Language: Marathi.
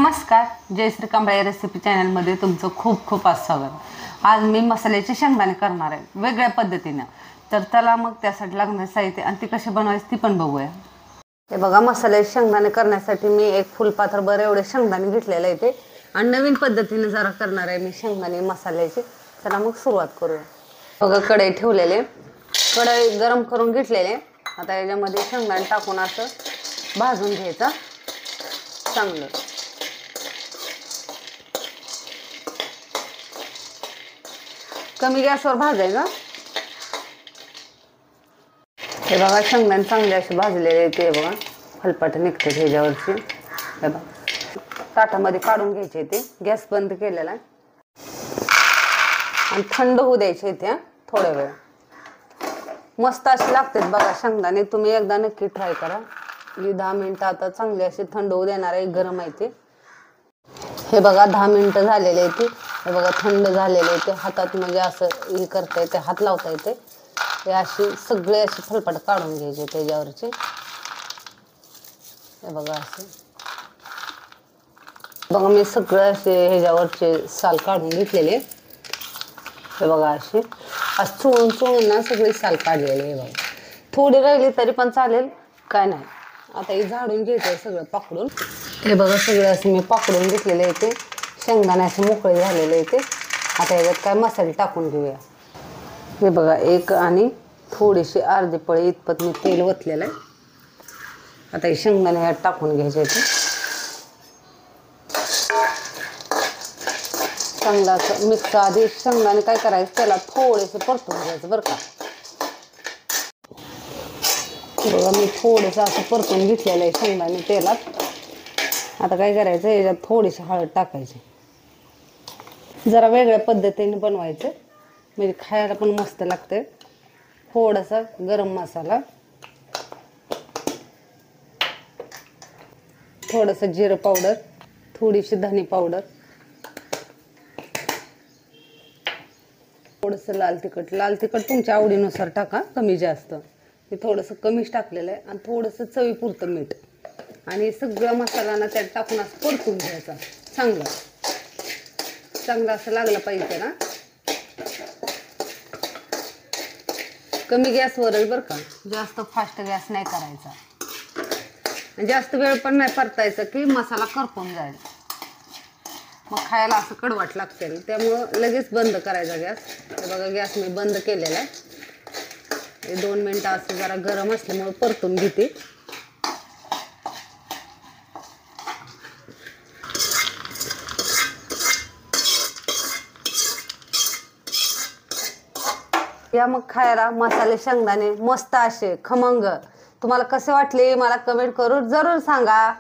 नमस्कार, जयश्री कांबळे रेसिपी चॅनलमध्ये तुमचं खूप खूप स्वागत। आज मी मसाल्याचे शेंगदाणे करणार आहे वेगळ्या पद्धतीने। तर चला मग त्यासाठी लागणारे साहित्य आणि ती कशी बनवायची ती पण बघूया। हे बघा, मसाल्याचे शेंगदाणे करण्यासाठी मी एक फुलपात्र भर एवढे शेंगदाणे घेतलेले आहे आणि नवीन पद्धतीने जरा करणार आहे मी शेंगदाणे मसाल्याचे। चला मग सुरुवात करूया। बघा, कढई ठेवलेले, कढई गरम करून घेतलेले। आता याच्यामध्ये शेंगदाणे टाकून असं भाजून घ्यायचं चांगलं। कमी गॅसवर भाजायचं। हे बघा, शेंगदाणे चांगले असे भाजलेले ते बघा फलपाट निघते ह्याच्यावरची। हे बघा, ताटामध्ये काढून घ्यायचे ते। गॅस बंद केलेला आहे आणि थंड होऊ द्यायचे ते थोडा वेळ। मस्त असे लागतात बघा शेंगदाणे, तुम्ही एकदा नक्की ट्राय करा। 10 मिनिटं आता चांगले असे थंड होऊ देणार आहे, गरम आहे ते। हे बघा 10 मिनिटं झालेले आहे ते। हे बघा थंड झालेले आहे ते। हातात म्हणजे असं हे करता येते, हात लावता येते। हे अशी सगळे असे फलपाट काढून घ्यायचे त्याच्यावरचे। हे बघा असे बघा, मी सगळे असे ह्याच्यावरचे साल काढून घेतलेले। हे बघा असे चोळून चोळून ना सगळे साल काढलेले। हे बघा, थोडी राहिली तरी पण चालेल, काय नाही। आता हे झाडून घ्यायचं सगळं पाकडून। हे बघा, सगळं असं मी पाकडून घेतलेले आहे ते। शेंगदाणे असे मोकळे झालेले आहे ते। आता याच्यात काय मसाले टाकून घेऊया। हे बघा, एक आणि थोडीशी अर्धी पळी इतपत मी तेल ओतलेलं आहे। आता हे शेंगदाणे ह्यात टाकून घ्यायचे ते। चांगलं असं मिक्स। आधी शेंगदाणे काय करायचं, त्याला थोडेसे परतून घ्यायचं बरं का। बघा, मी थोडंसं असं परतून घेतलेलं आहे शेंगदाणे तेलात। आता काय करायचं, याच्यात थोडीशी हळद टाकायची। जरा वेगळ्या पद्धतीने बनवायचं म्हणजे खायला पण मस्त लागते। थोडासा गरम मसाला, थोडंसं जिरं पावडर, थोडीशी धने पावडर, थोडंसं लाल तिखट। लाल तिखट तुमच्या आवडीनुसार टाका, कमी जास्त। मी थोडंसं कमीच टाकलेलं आहे। आणि थोडंसं चवीपुरतं मीठ। आणि सगळं मसाला त्यात टाकून असं परतून घ्यायचा चांगलं। चांगलं असं लागलं पाहिजे ना। कमी गॅसवरच बरं का, जास्त फास्ट गॅस नाही करायचा। जास्त वेळ पण नाही परतायचं की मसाला करपून जाईल, मग खायला असं कडवट लागते। त्यामुळं लगेच बंद करायचा गॅस। हे बघा, गॅस मी बंद केलेला आहे। 2 मिनिटं असं जरा गरम असल्यामुळे परतून घेते। या मग खायला मसाले शेंगदाणे मस्त असे खमंग। तुम्हाला कसे वाटले मला कमेंट करून जरूर सांगा।